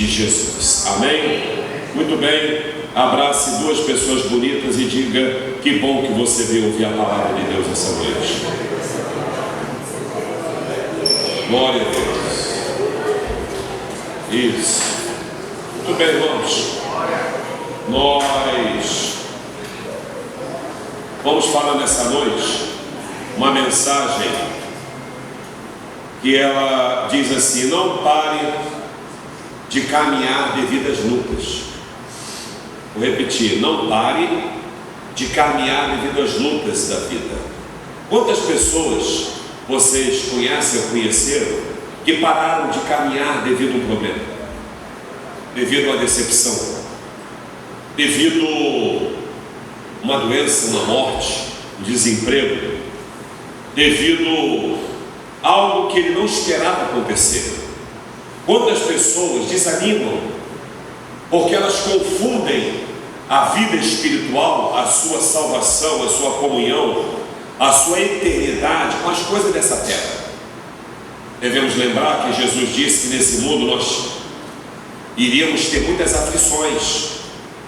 de Jesus. Amém? Muito bem, abrace duas pessoas bonitas e diga: que bom que você veio ouvir a palavra de Deus essa noite. Glória a Deus. Isso. Muito bem, irmãos. Nós vamos falar nessa noite uma mensagem que ela diz assim: não pare de caminhar devido às lutas. Vou repetir: não pare de caminhar devido às lutas da vida. Quantas pessoas vocês conhecem ou conheceram que pararam de caminhar devido a um problema, devido a uma decepção, devido a uma doença, uma morte, um desemprego, devido a algo que ele não esperava acontecer? Quantas pessoas desanimam porque elas confundem a vida espiritual, a sua salvação, a sua comunhão, a sua eternidade com as coisas dessa terra? Devemos lembrar que Jesus disse que nesse mundo nós iríamos ter muitas aflições,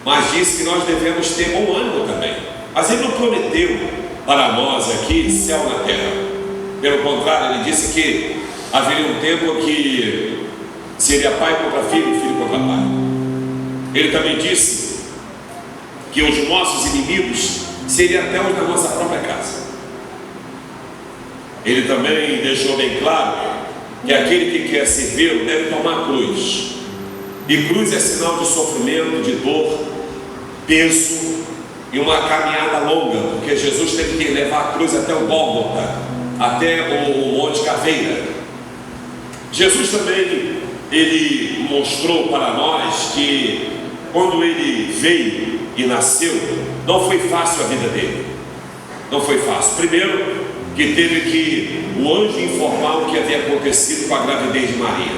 mas disse que nós devemos ter bom ânimo também. Mas ele não prometeu para nós aqui céu na terra. Pelo contrário, ele disse que haveria um tempo que seria pai contra filho e filho contra pai. Ele também disse que os nossos inimigos seriam até os da nossa própria casa. Ele também deixou bem claro que aquele que quer servi-lo deve tomar a cruz. E cruz é sinal de sofrimento, de dor, peso e uma caminhada longa, porque Jesus teve que levar a cruz até o Gólgota, até o Monte Caveira. Jesus também, ele mostrou para nós que quando ele veio e nasceu, não foi fácil a vida dele. Não foi fácil. Primeiro, que teve que o anjo informar o que havia acontecido com a gravidez de Maria,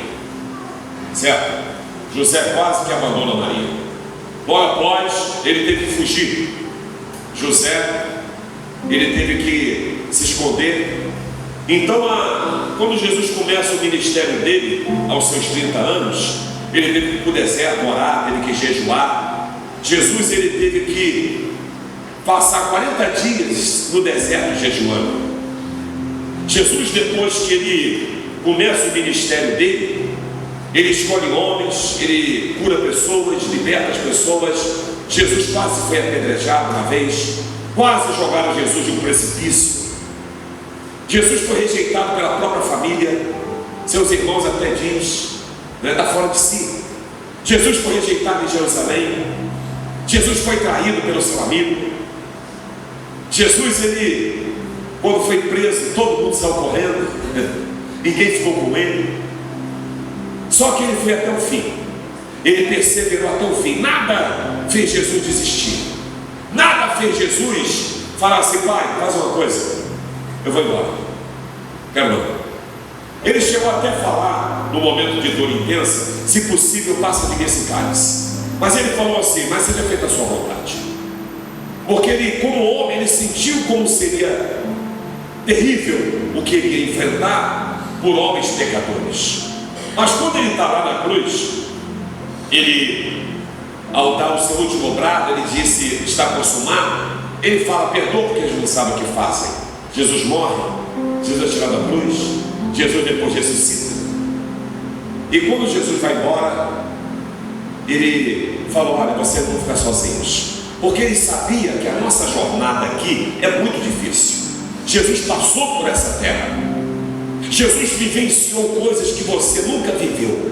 certo? José quase que abandona Maria. Logo após, ele teve que fugir. José, ele teve que se esconder. Então, quando Jesus começa o ministério dele, aos seus 30 anos, ele teve que ir para o deserto orar, teve que jejuar. Jesus, ele teve que passar 40 dias no deserto jejuando. Jesus, depois que ele começa o ministério dele, ele escolhe homens, ele cura pessoas, liberta as pessoas. Jesus quase foi apedrejado uma vez, quase jogaram Jesus de um precipício. Jesus foi rejeitado pela própria família, seus irmãos até diz, está fora de si. Jesus foi rejeitado em Jerusalém. Jesus foi traído pelo seu amigo. Jesus, ele, quando foi preso, todo mundo saiu correndo, ninguém ficou com ele. Só que ele foi até o fim, ele perseverou até o fim. Nada fez Jesus desistir, nada fez Jesus falar assim: pai, faz uma coisa, eu vou embora, quero não. Ele chegou até a falar, no momento de dor intensa: se possível, passa de mim esse cálice. Mas ele falou assim: mas seja feita a sua vontade. Porque ele, como homem, ele sentiu como seria terrível o que ele ia enfrentar por homens pecadores. Mas quando ele está lá na cruz, ele, ao dar o seu último brado, ele disse: está consumado. Ele fala: perdoa porque eles não sabem o que fazem. Jesus morre, Jesus é tirado da cruz, Jesus depois ressuscita. E quando Jesus vai embora, ele falou: olha, vocês vão ficar sozinhos. Porque ele sabia que a nossa jornada aqui é muito difícil. Jesus passou por essa terra. Jesus vivenciou coisas que você nunca viveu.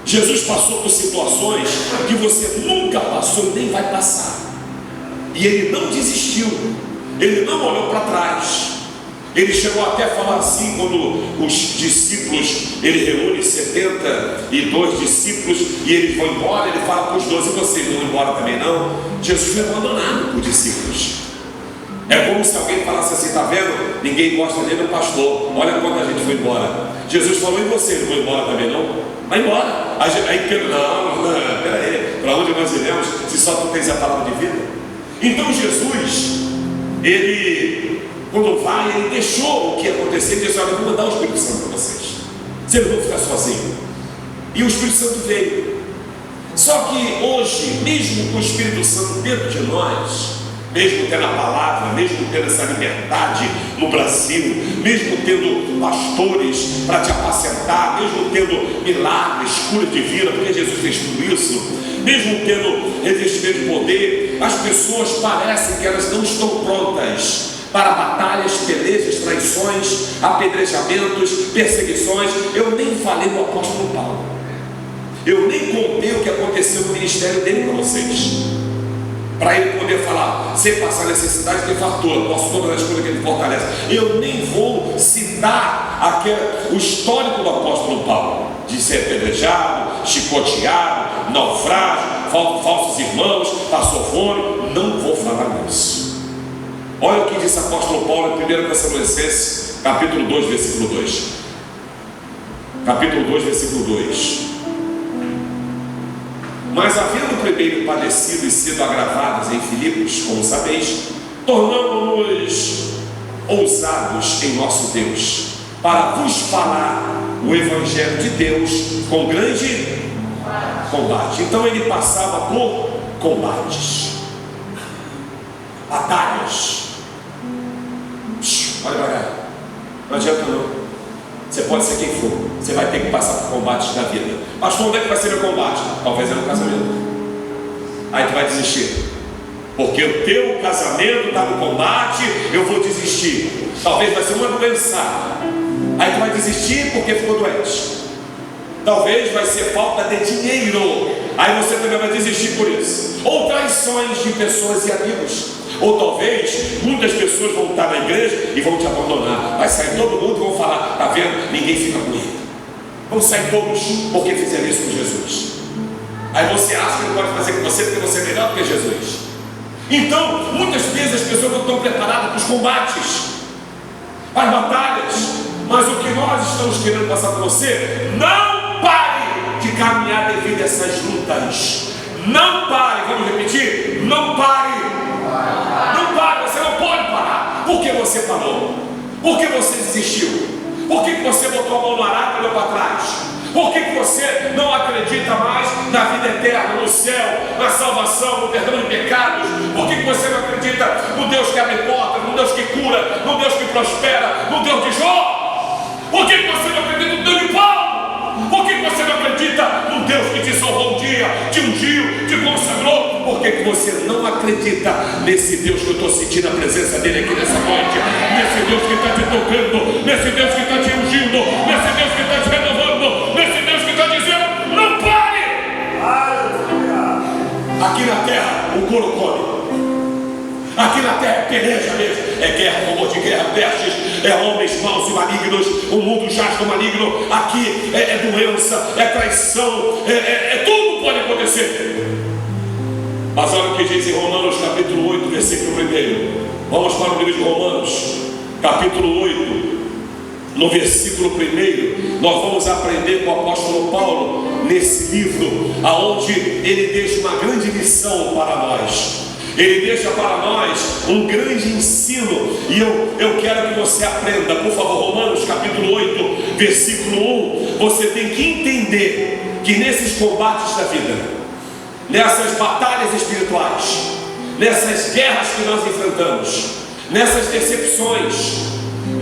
Jesus passou por situações que você nunca passou e nem vai passar. E ele não desistiu. Ele não olhou para trás. Ele chegou até a falar assim, quando os discípulos, ele reúne 72 discípulos e eles vão embora, ele fala para os 12: vocês não vão embora também não? Jesus foi abandonado por discípulos. É como se alguém falasse assim: está vendo? Ninguém gosta nem do pastor, olha quanta gente foi embora. Jesus falou: e vocês não vão embora também não? Vai embora. Aí Pedro: não, peraí, para onde nós iremos se só tu tens a palavra de vida? Então Jesus, ele, quando vai, ele deixou o que ia acontecer, ele disse: olha, eu vou mandar o Espírito Santo para vocês não vão ficar sozinhos. E o Espírito Santo veio. Só que hoje, mesmo com o Espírito Santo dentro de nós, mesmo tendo a palavra, mesmo tendo essa liberdade no Brasil, mesmo tendo pastores para te apacentar, mesmo tendo milagres, cura divina, porque Jesus fez tudo isso, mesmo tendo revestimento de poder, as pessoas parecem que elas não estão prontas para batalhas, pelejas, traições, apedrejamentos, perseguições. Eu nem falei do apóstolo Paulo, eu nem contei o que aconteceu no ministério dele para vocês, para ele poder falar, sem passar necessidade, tem fartura, posso todas as coisas que ele fortalece. Eu nem vou citar o histórico do apóstolo Paulo, de ser apedrejado, chicoteado, naufrágio, falsos irmãos, passou fome. Não vou falar nisso. Olha o que disse o apóstolo Paulo em 1 Tessalonicenses, capítulo 2, versículo 2. Capítulo 2, versículo 2. Mas havendo primeiro padecido e sido agravados em Filipos, como sabeis, tornamos-nos ousados em nosso Deus, para vos falar o Evangelho de Deus com grande combate. Então ele passava por combates, batalhas. Olha para cá, não adianta não. Você pode ser quem for, você vai ter que passar por combates da vida. Pastor, onde é que vai ser meu combate? Talvez é no casamento. Aí tu vai desistir, porque o teu casamento está no combate. Eu vou desistir. Talvez vai ser uma doença. Aí tu vai desistir porque ficou doente. Talvez vai ser falta de dinheiro. Aí você também vai desistir por isso. Ou traições de pessoas e amigos. Ou talvez muitas pessoas vão estar na igreja e vão te abandonar. Vai sair todo mundo e vão falar: está vendo? Ninguém fica com ele. Vão sair todos porque fizeram isso com Jesus. Aí você acha que ele pode fazer com você porque você é melhor do que Jesus. Então, muitas vezes as pessoas não estão preparadas para os combates, para as batalhas. Mas o que nós estamos querendo passar para você: não pare de caminhar devido a essas lutas. Não pare, vamos repetir: não pare. Não pare, você não pode parar. Por que você parou? Por que você desistiu? Por que você botou a mão no arado e olhou para trás? Por que você não acredita mais na vida eterna, no céu, na salvação, no perdão de pecados? Por que você não acredita no Deus que abre portas, no Deus que cura, no Deus que prospera, no Deus de Jó? Por que você não acredita no Deus de Paulo? Por que você não acredita no Deus que te salvou um dia, te ungiu, te consagrou? Por que você não acredita nesse Deus que eu estou sentindo a presença dele aqui nessa noite? Nesse Deus que está te tocando, nesse Deus que está te ungindo, nesse Deus que está te renovando, nesse Deus que está dizendo: não pare! Aqui na terra o couro come. Aqui na terra é peleja mesmo, é guerra, rumor de guerra, pestes, é homens maus e malignos, o mundo jaz no maligno. Aqui é doença, é traição, tudo pode acontecer. Mas olha o que diz em Romanos capítulo 8, versículo 1. Vamos para o livro de Romanos, capítulo 8, no versículo 1. Nós vamos aprender com o apóstolo Paulo nesse livro, aonde ele deixa uma grande lição para nós. Ele deixa para nós um grande ensino. E eu quero que você aprenda, por favor. Romanos capítulo 8, versículo 1. Você tem que entender que nesses combates da vida, nessas batalhas espirituais, nessas guerras que nós enfrentamos, nessas decepções,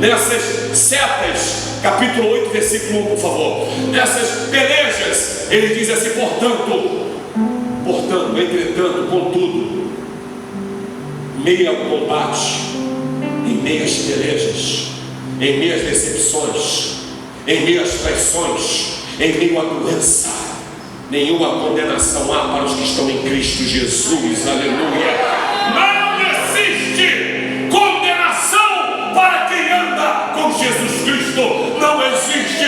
nessas setas, capítulo 8, versículo 1, por favor, nessas pelejas, ele diz assim: portanto, entretanto, contudo, meio ao combate, em meio às pelejas, em meio às decepções, em meio às traições, em meio à doença, nenhuma condenação há para os que estão em Cristo Jesus. Aleluia. Não existe condenação para quem anda com Jesus Cristo. Não existe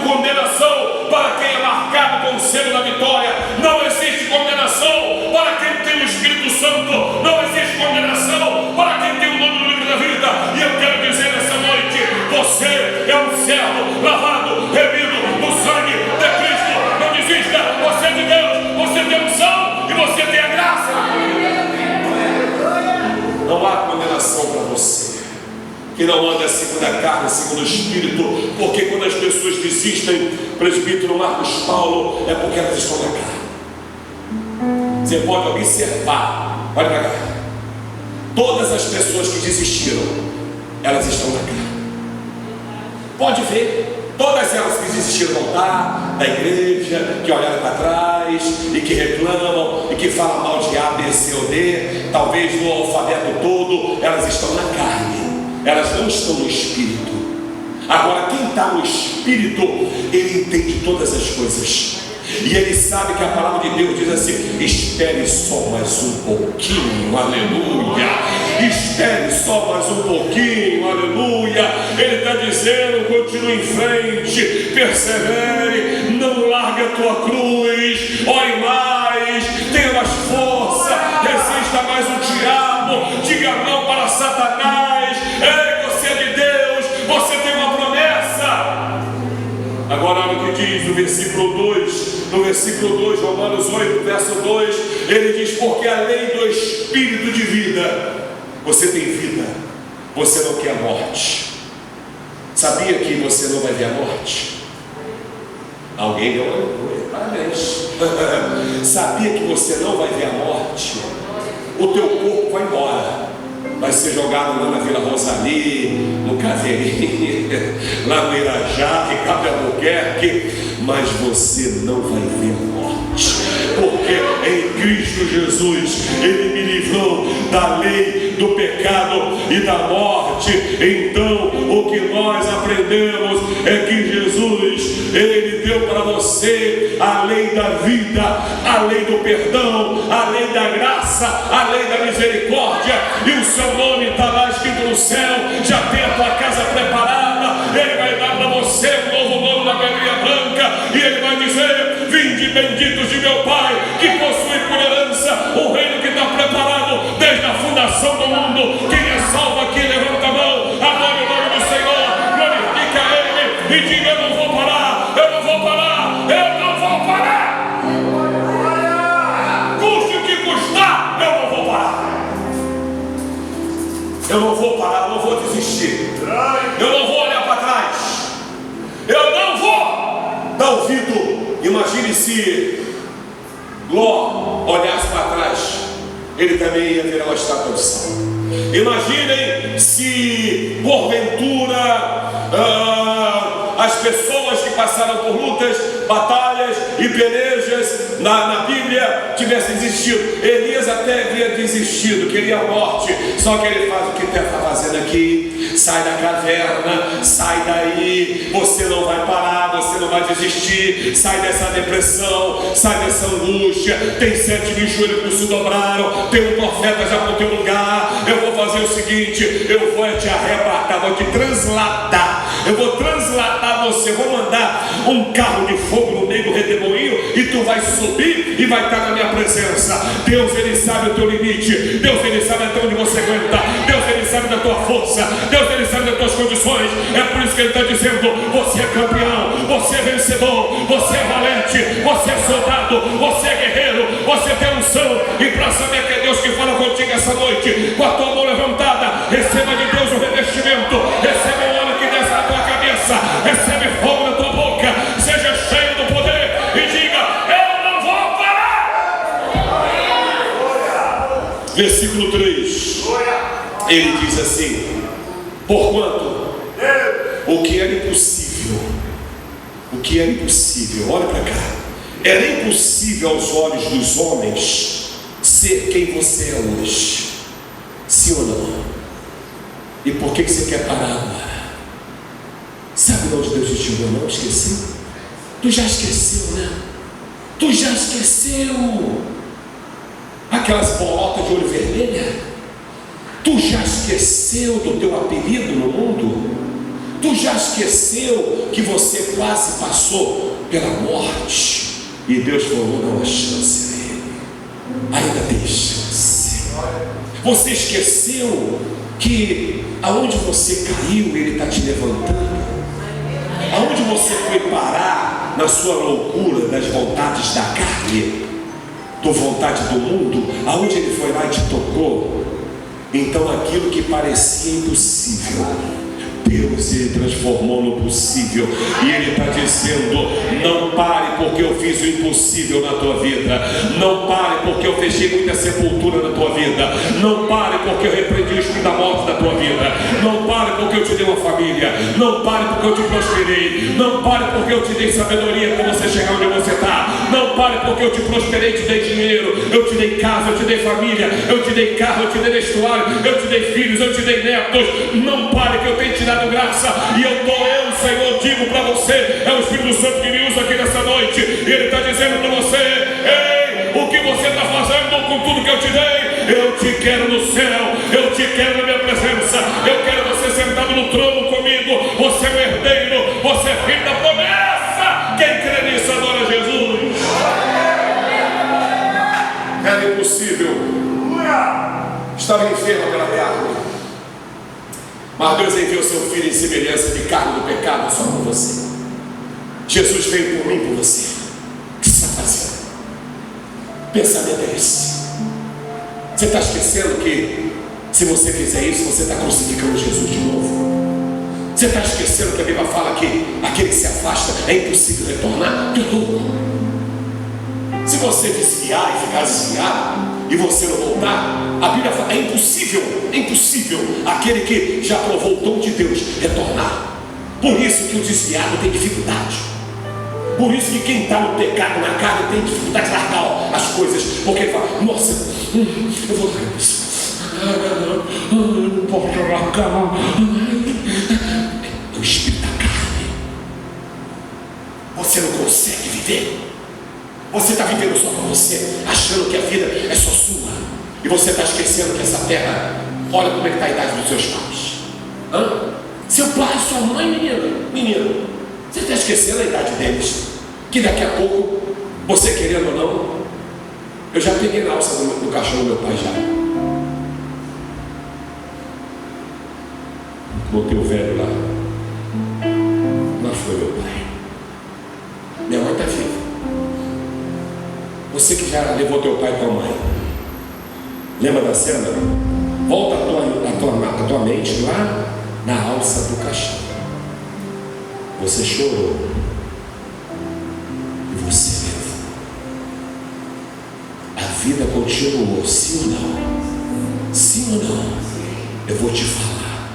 condenação para quem é marcado com o selo da vitória. Não existe condenação para quem tem o Espírito Santo. Não existe condenação para quem tem o nome no livro da vida. E eu quero dizer nessa noite: você é um servo lavado, remido no sangue de Cristo. Não desista, você é de Deus, você tem unção e você tem a graça. Não há condenação para você que não anda segundo segundo a carne, segundo o Espírito, porque quando as pessoas desistem, presbítero Marcos Paulo, é porque elas estão na carne. Você pode observar, olha para cá, todas as pessoas que desistiram, elas estão na carne. Pode ver. Todas elas que desistiram da igreja, que olharam para trás e que reclamam e que falam mal de A, B, C ou D, talvez no alfabeto todo, elas estão na carne, elas não estão no Espírito. Agora, quem está no Espírito, ele entende todas as coisas. E ele sabe que a palavra de Deus diz assim: espere só mais um pouquinho, aleluia. Espere só mais um pouquinho, aleluia. Ele está dizendo: continue em frente, persevere, não largue a tua cruz, ore mais, tenha mais força, resista mais o diabo, diga não para Satanás. Ei, você é de Deus, você tem uma promessa. Agora olha o que diz no versículo 2. No versículo 2, Romanos 8, verso 2, ele diz: porque a lei do Espírito de vida, você tem vida, você não quer a morte. Sabia que você não vai ver a morte? Alguém deu aleluia, parabéns. Sabia que você não vai ver a morte? O teu corpo vai embora, vai ser jogado lá na Vila Rosali, no Caveirinho, lá no Irajá, Ricardo Albuquerque, mas você não vai ver a morte, porque em Cristo Jesus Ele me livrou da lei do pecado e da morte. Então o que nós aprendemos é que Jesus, Ele deu para você a lei da vida, a lei do perdão, a lei da graça, a lei da misericórdia, e o seu nome está lá escrito no céu. Já tem a tua casa preparada. Ele vai dar para você um novo nome na pedrinha branca, e Ele vai dizer: vinde benditos de meu Pai, que possui por herança o reino que está preparado desde a fundação do mundo. Quem é salvo aqui, levanta a mão, adore o nome do Senhor, glorifica Ele e diga: eu não vou parar, eu não vou parar, eu não vou parar. Custe o que custar, eu não vou parar. Eu não vou parar, eu não vou desistir, eu não vou olhar para trás, eu não vou dar ouvido. Imagine se Ló olhasse para trás, ele também ia virar uma estátua de sal. Imaginem se porventura as pessoas que passaram por lutas, batalhas e pelejas na Bíblia tivessem desistido. Elias até havia desistido, queria a morte, só que ele faz o que está fazendo aqui: sai da caverna, sai daí, você não vai parar, você não vai desistir, sai dessa depressão, sai dessa angústia. Tem 7.000 joelhos que se dobraram, tem um profeta já para o teu lugar. Eu vou fazer o seguinte: eu vou te arrebatar, vou te transladar, eu vou transladar você, vou mandar um carro de fogo no meio do redemoinho, e tu vai subir e vai estar na minha presença. Deus, Ele sabe o teu limite, Deus, Ele sabe até onde você aguenta, Deus, Ele sabe da tua força, Deus, Ele sabe das tuas condições. É por isso que Ele está dizendo: você é campeão, você é vencedor, você é valente, você é soldado, você é guerreiro, você tem unção. E para saber que é Deus que fala contigo essa noite, com a tua mão levantada, receba de Deus o revestimento, receba o óleo que desce na tua cabeça, recebe fogo na tua boca, seja cheio do poder e diga: eu não vou parar. Versículo 3, ele diz assim: porquanto o que era impossível, olha para cá, era impossível aos olhos dos homens ser quem você é hoje. Sim ou não? E por que você quer parar agora? Sabe de onde Deus te tirou? Não esqueceu? Tu já esqueceu, né? Tu já esqueceu aquelas bolotas de olho vermelha? Tu já esqueceu do teu apelido no mundo? Tu já esqueceu que você quase passou pela morte? E Deus falou: não há chance a ele, ainda tem chance. Você esqueceu que aonde você caiu, Ele está te levantando? Aonde você foi parar na sua loucura das vontades da carne, da vontade do mundo, aonde Ele foi lá e te tocou? Então aquilo que parecia impossível, Deus Deus se transformou no possível. E Ele está dizendo: não pare porque eu fiz o impossível na tua vida. Não pare porque eu fechei muita sepultura na tua vida. Não pare porque eu repreendi o espírito da morte da tua vida. Não pare porque eu te dei uma família. Não pare porque eu te prosperei. Não pare porque eu te dei sabedoria para você chegar onde você está. Não pare porque eu te prosperei, te dei dinheiro, eu te dei casa, eu te dei família, eu te dei carro, eu te dei vestuário, eu te dei filhos, eu te dei netos. Não pare que eu tenho te dado graça. E eu, Senhor, digo para você, é o Espírito Santo que me usa aqui nessa noite. E Ele está dizendo para você: ei, o que você está fazendo com tudo que eu te dei? Eu te quero no céu, eu te quero na minha presença. Eu quero você sentado no trono comigo. Você é o herdeiro, você é filho da promessa. Quem crê nisso adora Jesus. Era impossível, estava enfermo pela carne, mas Deus enviou seu filho em semelhança de carne do pecado só por você. Jesus veio por mim, por você. O que você está fazendo? Pensamento é esse. Você está esquecendo que se você fizer isso, você está crucificando Jesus de novo. Você está esquecendo que a Bíblia fala que aquele que se afasta é impossível retornar? Se você desviar e ficar desviado e você não voltar, a Bíblia fala: é impossível aquele que já provou o dom de Deus retornar. Por isso que o desviado tem dificuldade. Por isso que quem está no pecado, na carne, tem dificuldade de largar as coisas. Porque ele fala: nossa, eu vou largar isso. Não posso largar. É o espírito da carne. Você não consegue viver. Você está vivendo só para você, achando que a vida é só sua. E você está esquecendo que essa terra, olha como é que está a idade dos seus pais. Seu pai, sua mãe, menino, você está esquecendo a idade deles. Que daqui a pouco, você querendo ou não, eu já peguei na alça do caixão do meu pai já. Botei o velho lá. Lá foi meu pai. Minha mãe está viva. Você que já levou teu pai e tua mãe, lembra da cena? Volta a tua mente lá na alça do caixão. Você chorou e você levou. A vida continuou, sim ou não? Sim ou não? Eu vou te falar.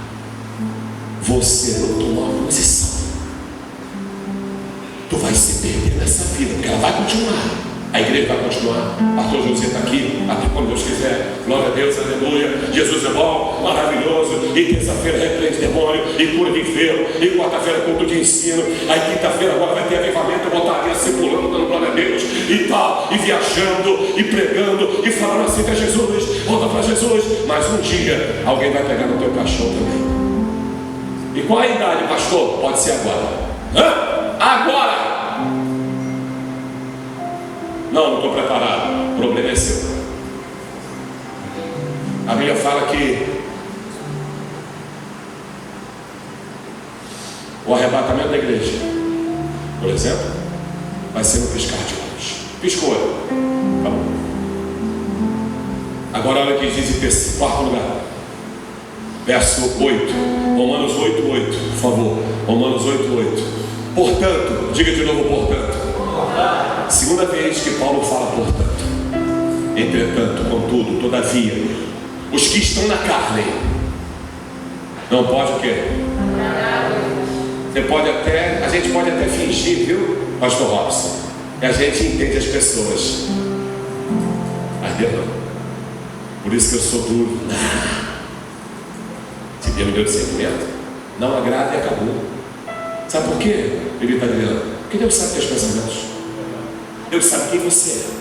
Você não tomou uma posição. Tu vai se perder nessa vida, porque ela vai continuar. A igreja vai continuar. Pastor José está aqui até quando Deus quiser. Glória a Deus, aleluia. Jesus é bom, maravilhoso. E terça-feira repreende demônio e cura de enfermo. E quarta-feira culto de ensino. Aí quinta-feira agora vai ter avivamento. Eu voltaria circulando, dando glória a Deus e tal, e viajando, e pregando, e falando assim para Jesus. Volta para Jesus. Mas um dia alguém vai pegar no teu caixão também. E qual a idade, pastor? Pode ser agora. Agora! Não estou preparado. O problema é seu. A Bíblia fala que o arrebatamento da igreja, por exemplo, vai ser no piscar de olhos. Piscou. Acabou. Agora olha o que diz em quarto lugar. Verso 8. Romanos 8:8, por favor. Romanos 8:8. Portanto, diga de novo, portanto. Segunda vez que Paulo fala portanto. Entretanto, contudo, todavia, os que estão na carne não pode o quê? Você pode até, a gente pode até fingir, viu, pastor Robson? E a gente entende as pessoas. Mas Deus não. Por isso que eu sou duro. Se Deus me deu discernimento, não agrada e acabou. Sabe por quê? Ele está dizendo. Porque Deus sabe teus pensamentos. Deus sabe quem você é.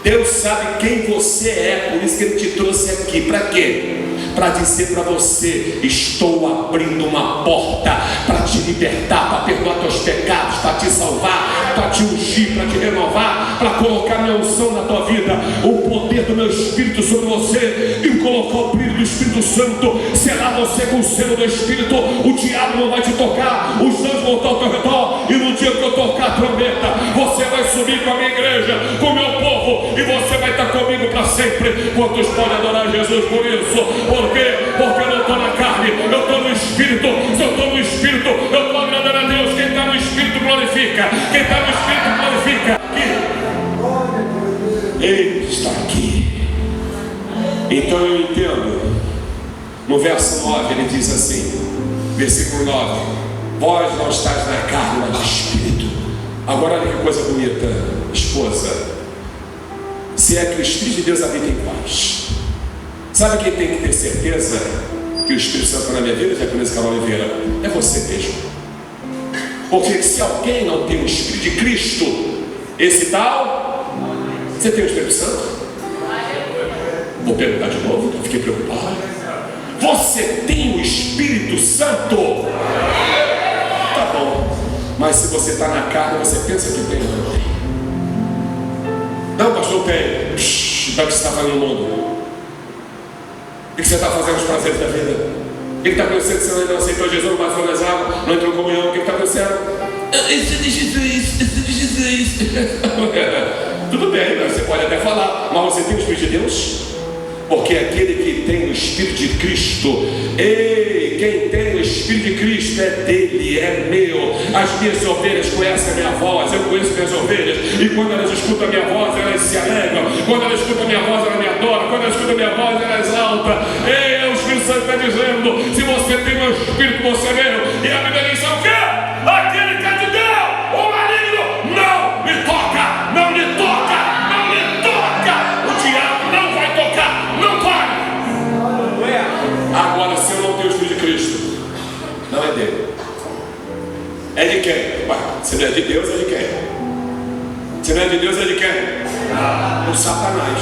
Deus sabe quem você é. Por isso que Ele te trouxe aqui. Para quê? Para dizer para você: estou abrindo uma porta para te libertar, para perdoar teus pecados, para te salvar, para te ungir, para te renovar, para colocar minha unção na tua vida, o poder do meu Espírito sobre você, e colocar o brilho do Espírito Santo, selar você com o selo do Espírito. O diabo não vai te tocar, os anjos vão estar ao teu redor, e no dia que eu tocar a trombeta, você vai subir com a minha igreja, com o meu povo, e você vai estar comigo. comigo para sempre. Quantos podem adorar Jesus por isso? Por quê? Porque eu não estou na carne, eu estou no Espírito. Se eu estou no Espírito, eu estou agradando a Deus. Quem está no Espírito glorifica. Quem está no Espírito glorifica. Ele está aqui. Então eu entendo. No verso 9 ele diz assim, versículo 9: vós não estáis na carne, mas no Espírito. Agora olha que coisa bonita, esposa. Se é que o Espírito de Deus habita em vós, sabe quem tem que ter certeza que o Espírito Santo está na minha vida, Japonês Carol Oliveira? É você mesmo. Porque se alguém não tem o Espírito de Cristo, esse tal, você tem o Espírito Santo? Vou perguntar de novo, eu fiquei preocupado. Você tem o Espírito Santo? Tá bom. Mas se você está na carne, você pensa que tem ou não tem? Não, pastor, tem. Então o que você está fazendo no mundo? O que você está fazendo nos prazeres da vida? O que está acontecendo? Você não aceitou Jesus, não bateu nas águas, não entrou em comunhão? O que está acontecendo? Isso de Jesus. Tudo bem, você pode até falar, mas você tem o Espírito de Deus? Porque aquele que tem o Espírito de Cristo, quem tem o Espírito de Cristo é dele, é meu. As minhas ovelhas conhecem a minha voz, eu conheço minhas ovelhas, e quando elas escutam a minha voz, elas se alegram. Quando elas escutam a minha voz, elas me adoram. Quando elas escutam a minha voz, elas exaltam. O Espírito Santo está dizendo: se você tem o meu Espírito, você é meu. E a Bíblia diz: o quê? Aquele que é de Deus, o maligno, não me toca, não me toca. Agora, se eu não tenho o Espírito de Cristo, não é dele. É de quem? Ué, se não é de Deus, é de quem? Se não é de Deus, é de quem? O Satanás,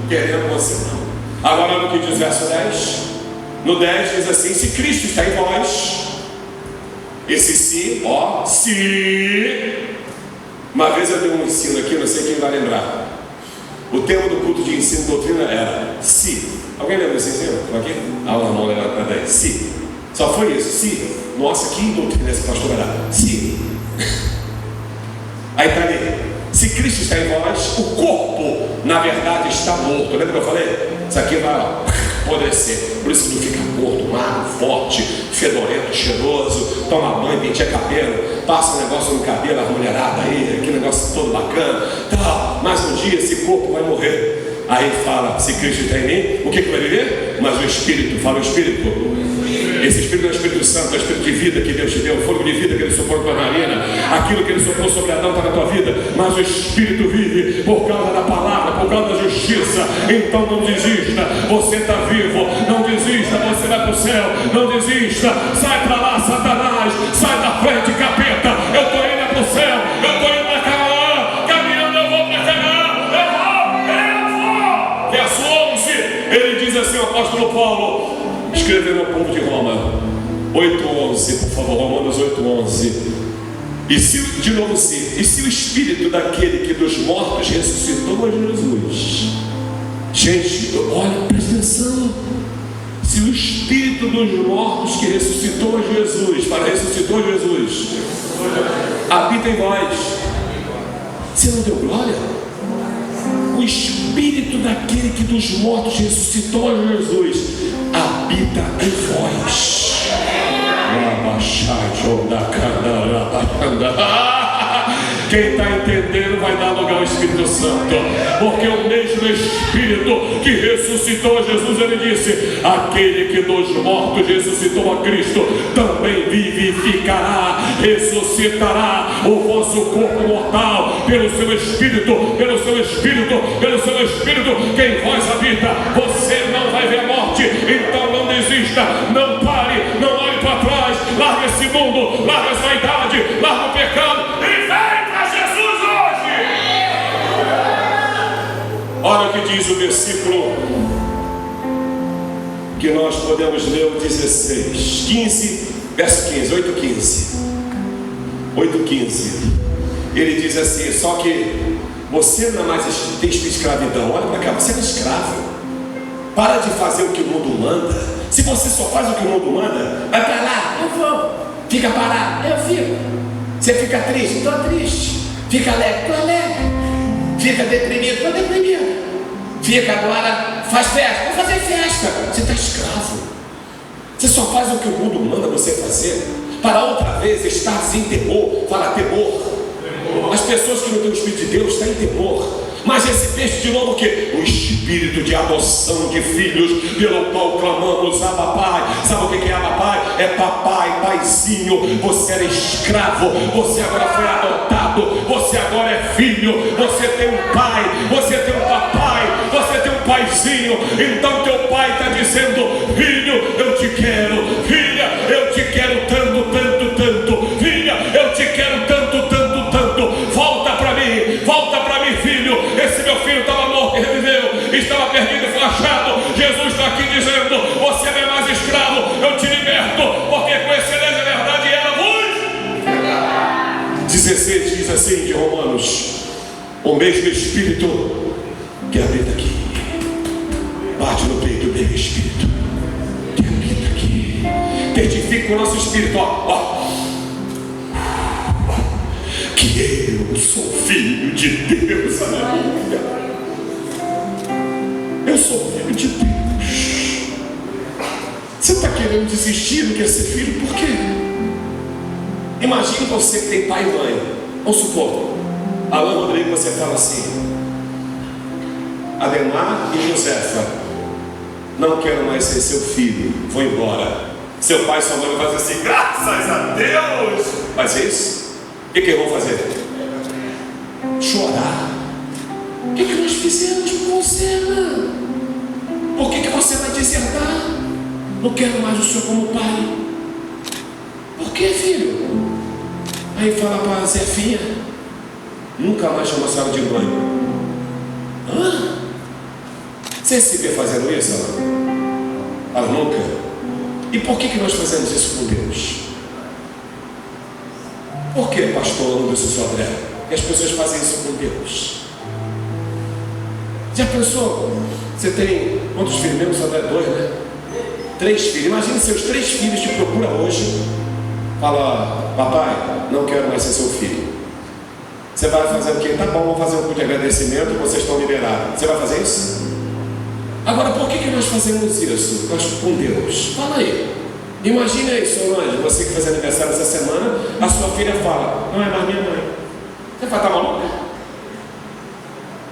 querendo você não. Agora, no que diz o verso 10? No 10 diz assim: se Cristo está em vós, esse se, se. Uma vez eu dei um ensino aqui, não sei quem vai lembrar. O tema do culto de ensino e doutrina era se. Alguém lembra desse ensino? Aqui? Ah, o irmão lembra daí. Se. Só foi isso. Se. Nossa, que doutrina esse pastor era. Se. Aí está ali. Se Cristo está em vós, o corpo, na verdade, está morto. Lembra que eu falei? Isso aqui vai apodrecer. Por isso não fica morto, magro, forte, fedorento, cheiroso, toma banho, penteia cabelo, passa um negócio no cabelo, a mulherada aí, aquele negócio todo bacana, tal. Mas um dia esse corpo vai morrer. Aí fala: se Cristo está em mim, o que vai viver? Mas o Espírito, fala o Espírito. Esse Espírito é o Espírito Santo, é o Espírito de vida que Deus te deu, o fogo de vida que Ele soprou na tua narina, aquilo que Ele soprou sobre Adão está na tua vida, mas o Espírito vive por causa da palavra, por causa da justiça. Então não desista, você está vivo, não desista, você vai para o céu, não desista, sai para lá, Satanás, sai da frente, capeta, eu estou indo para o céu, eu estou indo para Canaã, caminhando eu vou para Canaã, eu vou. Verso 11, ele diz assim, o apóstolo Paulo, escrevendo ao povo de Roma, 8:11, por favor, Romanos 8:11. E se o Espírito daquele que dos mortos ressuscitou a Jesus, gente, olha, presta atenção. Se o Espírito dos mortos que ressuscitou a Jesus, ressuscitou Jesus, habita em vós, você não deu glória? O Espírito daquele que dos mortos ressuscitou a Jesus habita em vós. Quem está entendendo vai dar lugar ao Espírito Santo, porque o mesmo Espírito que ressuscitou Jesus, ele disse: aquele que dos mortos ressuscitou a Cristo também vivificará, ressuscitará o vosso corpo mortal pelo seu Espírito, pelo seu Espírito, pelo seu Espírito que em vós habita. Você não vai ver a morte, então não desista, não pare, não olhe para trás, larga esse mundo, larga essa vaidade, larga o pecado e vem para Jesus hoje. Olha o que diz o versículo que nós podemos ler, o 16, 15, verso 15, 8:15. Ele diz assim: só que você não é mais tem espírito de escravidão. Olha para cá, você é escravo. Para de fazer o que o mundo manda. Se você só faz o que o mundo manda, vai para lá, eu vou. Fica parado, eu fico. Você fica triste, estou triste. Fica alegre, estou alegre. Fica deprimido, estou deprimido. Fica agora, faz festa. Vou fazer festa. Você está escravo. Você só faz o que o mundo manda você fazer. Para outra vez estar em temor. Fala temor. As pessoas que não têm o Espírito de Deus estão em temor. Mas esse texto de novo que o Espírito de adoção de filhos, pelo qual clamamos Abba Pai. Sabe o que é Abba Pai? É papai, paizinho. Você era escravo, você agora foi adotado, você agora é filho, você tem um pai, você tem um papai, você tem um paizinho. Então teu pai está dizendo: filho, eu te quero, filha, eu te quero tanto, tanto, tanto, filha, eu te quero tanto, tanto, tanto. Volta para mim, filho. Esse meu filho estava morto e reviveu, estava perdido e foi achado. Jesus está aqui dizendo: você não é mais escravo, eu te liberto, porque conhecereis a verdade e ela vos. 16 diz assim de Romanos: o mesmo Espírito que habita aqui, bate no peito do meu Espírito que habita aqui, testifica o nosso Espírito, que eu sou filho de Deus. Aleluia. Eu sou filho de Deus. Você está querendo desistir, não quer ser filho? Por quê? Imagine você que tem pai e mãe. Vamos supor, Alain Rodrigo, você fala assim: Ademar e Josefa, não quero mais ser seu filho, vou embora. Seu pai e sua mãe vão fazer assim: graças a Deus. Faz isso? O que vão fazer? Chorar. O que nós fizemos com você, Alain? Por que você vai desertar? Não quero mais o senhor como pai. Por que, filho? Aí fala para a Zefinha: nunca mais chama a senhora de mãe. Hã? Você se vê fazendo isso, Alain? Fala: nunca. E por que nós fazemos isso com Deus? Por que, pastor Lúcio Sodré? Que as pessoas fazem isso com Deus? Já pensou? Você tem quantos filhos mesmo? Só 2, né? 3 filhos. Imagine seus 3 filhos te procuram hoje. Fala: papai, não quero mais ser seu filho. Você vai fazer o quê? Tá bom, vamos fazer um culto de agradecimento, vocês estão liberados. Você vai fazer isso? Agora, por que nós fazemos isso com Deus? Fala aí. Imagina aí, Solange, você que faz aniversário essa semana, a sua filha fala: não é mais minha mãe. Você fala: tá maluco?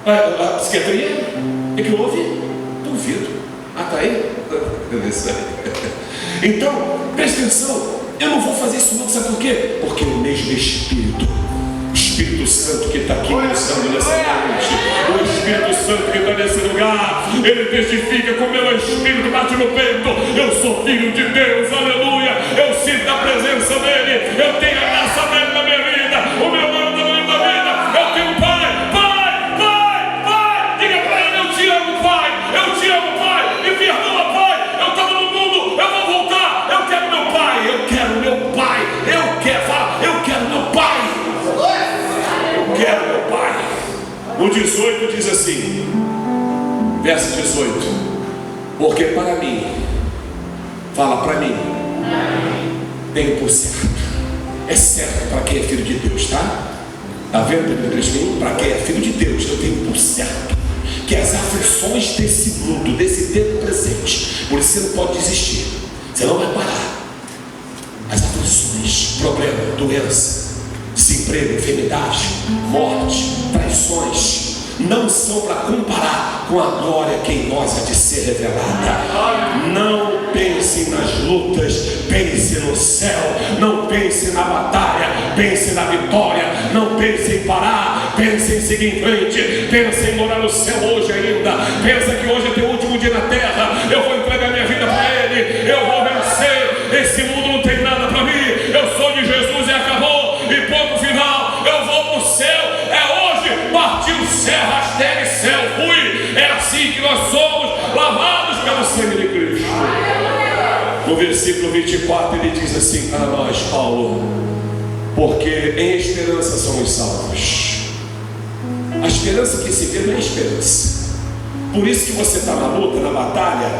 A psiquiatria? O que houve? Duvido. Tá aí? Então, presta atenção. Eu não vou fazer isso não, sabe por quê? Porque o mesmo Espírito, o Espírito Santo que está aqui ministrando nessa noite, o Espírito Santo que está nesse lugar, ele testifica com o meu Espírito, bate no peito: eu sou filho de Deus, aleluia. Eu sinto a presença dele, eu tenho a graça dele na minha vida, o meu nome da minha vida. Eu tenho um pai, diga para ele: eu te amo, pai, eu te amo, pai, me perdoa, pai, eu estava no mundo, eu vou voltar, eu quero meu pai, eu quero meu pai, fala: eu quero meu pai. Quero meu pai. O 18 diz assim, verso 18: porque para mim, fala para mim, tenho por certo, é certo para quem é filho de Deus, tá? Está vendo? Para quem é filho de Deus, eu tenho por certo que as aflições desse mundo, desse tempo presente, por isso você não pode desistir, você não vai parar. As aflições, problema, doença, desemprego, enfermidade, morte, traições, não são para comparar com a glória que em nós há de ser revelada. Não pense nas lutas, pense no céu. Não pense na batalha, pense na vitória. Não pense em parar, pense em seguir em frente. Pense em morar no céu hoje ainda. Pensa que hoje é teu último dia na terra. Eu vou entregar minha vida para Ele, eu vou vencer. Esse mundo não tem nada para mim. Eu sou de Jesus e acabou. E ponto final, eu vou para o céu. É hoje, partiu o céu, hashtag céu, fui. É assim que nós somos lavados pelo sangue de Cristo. No versículo 24 ele diz assim para nós, Paulo: porque em esperança somos salvos. A esperança que se vê não é esperança. Por isso que você está na luta, na batalha,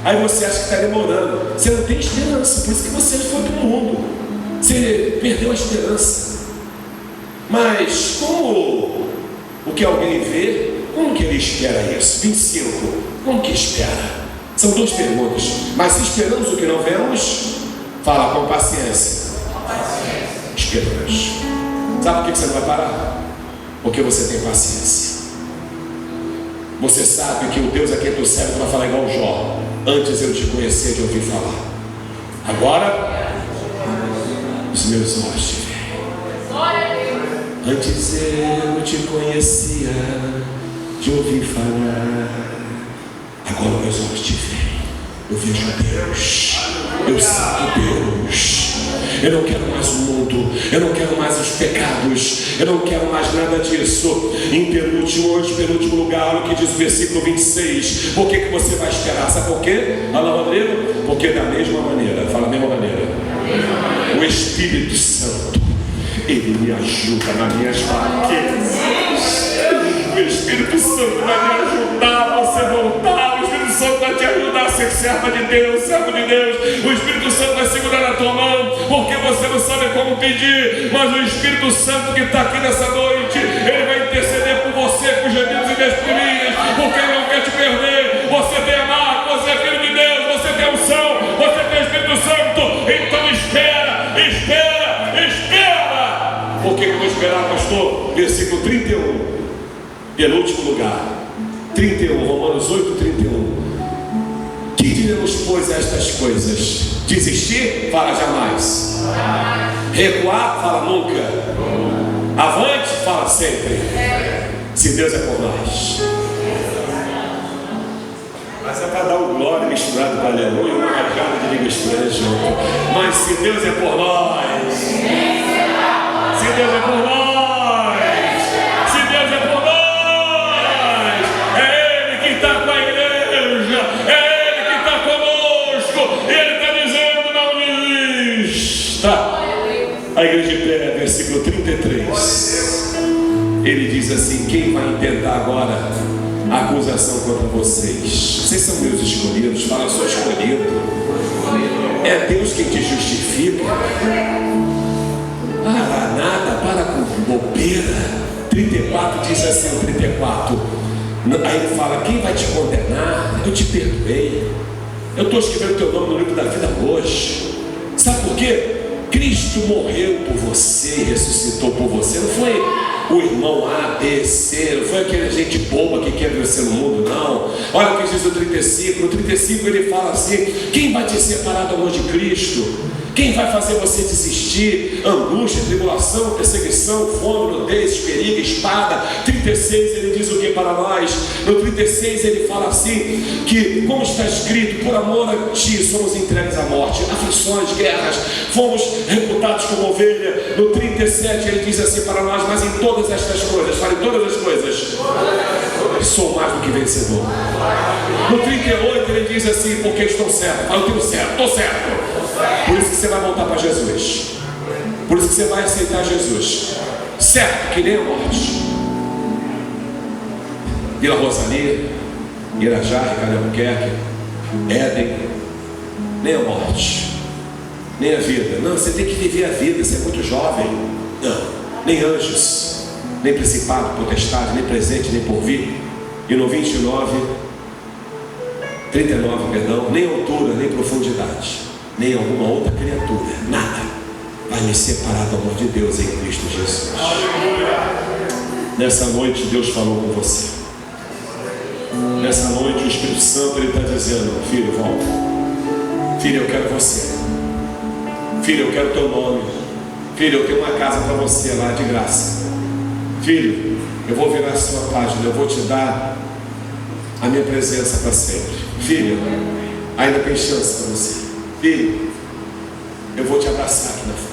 aí você acha que está demorando. Você não tem esperança, por isso que você foi para o mundo. Você perdeu a esperança. Mas como o que alguém vê, como que ele espera isso? 25, como que espera? São duas perguntas. Mas se esperamos o que não vemos, fala com paciência. Esperamos. Sabe por que você não vai parar? Porque você tem paciência. Você sabe que o Deus a quem tu serve vai falar igual Jó. Antes eu te conhecia de ouvir falar, agora os meus olhos te veem. Antes eu te conhecia de ouvir falar, agora meus olhos te veem. Eu vejo Deus, eu sinto Deus. Eu não quero mais o mundo, eu não quero mais os pecados, eu não quero mais nada disso. Em penúltimo lugar, o que diz o versículo 26, por que você vai esperar? Sabe por quê? Fala, Rodrigo, porque da mesma maneira, fala a mesma maneira, o Espírito Santo, ele me ajuda nas minhas fraquezas. O Espírito Santo vai me ajudar a você voltar. O Espírito Santo vai te ajudar a ser serva de Deus, servo de Deus. O Espírito Santo vai segurar na tua mão, porque você não sabe como pedir, mas o Espírito Santo que está aqui nessa noite, ele vai interceder por você com gemidos e desprimidas, porque ele não quer te perder. Você tem a marca, você é filho de Deus, você tem a unção, você tem o Espírito Santo. Então espera, espera, espera. Por que eu vou esperar, pastor? Versículo 31, penúltimo lugar, 31, Romanos 8, 31. Que diremos, pois, a estas coisas? Desistir? Fala jamais. Recuar? Fala nunca. Avante? Fala sempre. Se Deus é por nós. Mas é para dar o glória misturado com aleluia, uma carregada de língua estranha junto. Mas se Deus é por nós, se Deus é por nós, se Deus é por nós, é Ele que está com a igreja, é Ele que está conosco, e Ele está dizendo: não desista. A igreja de pé, versículo 33. Ele diz assim: quem vai intentar agora a acusação contra vocês? Vocês são meus escolhidos. Fala, eu sou escolhido. É Deus quem te justifica. Para nada, para com bobeira. 34 diz assim, o 34. Aí ele fala: quem vai te condenar? Eu te perdoei. Eu estou escrevendo teu nome no livro da vida hoje. Sabe por quê? Cristo morreu por você e ressuscitou por você. Não foi o irmão A, B, C, não foi aquele gente boba que quer vencer no mundo, não. Olha o que diz o 35. No 35 ele fala assim: quem vai te separar do amor de Cristo? Quem vai fazer você desistir? Angústia, tribulação, perseguição, fome, nudez, perigo, espada. 36 ele diz o que para nós? No 36 ele fala assim: que como está escrito, por amor a ti somos entregues à morte, aflições, guerras, fomos reputados como ovelha. No 37 ele diz assim para nós: mas em todas estas coisas, fale todas as coisas, sou mais do que vencedor. No 38 ele diz assim: porque estou certo, eu tenho certo, estou certo. Por isso que você vai voltar para Jesus. Por isso que você vai aceitar Jesus. Certo, que nem a morte. Vila Rosalia, Irajá, Ricardo Albuquerque, Éden. Nem a morte, nem a vida. Não, você tem que viver a vida. Você é muito jovem. Não, nem anjos, nem principado, potestade, nem presente, nem porvir. E no 39, perdão, nem altura, nem profundidade, nem alguma outra criatura, nada vai me separar do amor de Deus em Cristo Jesus. Nessa noite Deus falou com você. Nessa noite o Espírito Santo ele está dizendo: filho, volta. Filho, eu quero você. Filho, eu quero teu nome. Filho, eu tenho uma casa para você lá de graça. Filho, eu vou virar a sua página, eu vou te dar a minha presença para sempre. Filho, ainda tem chance para você. Filho, eu vou te abraçar aqui na frente.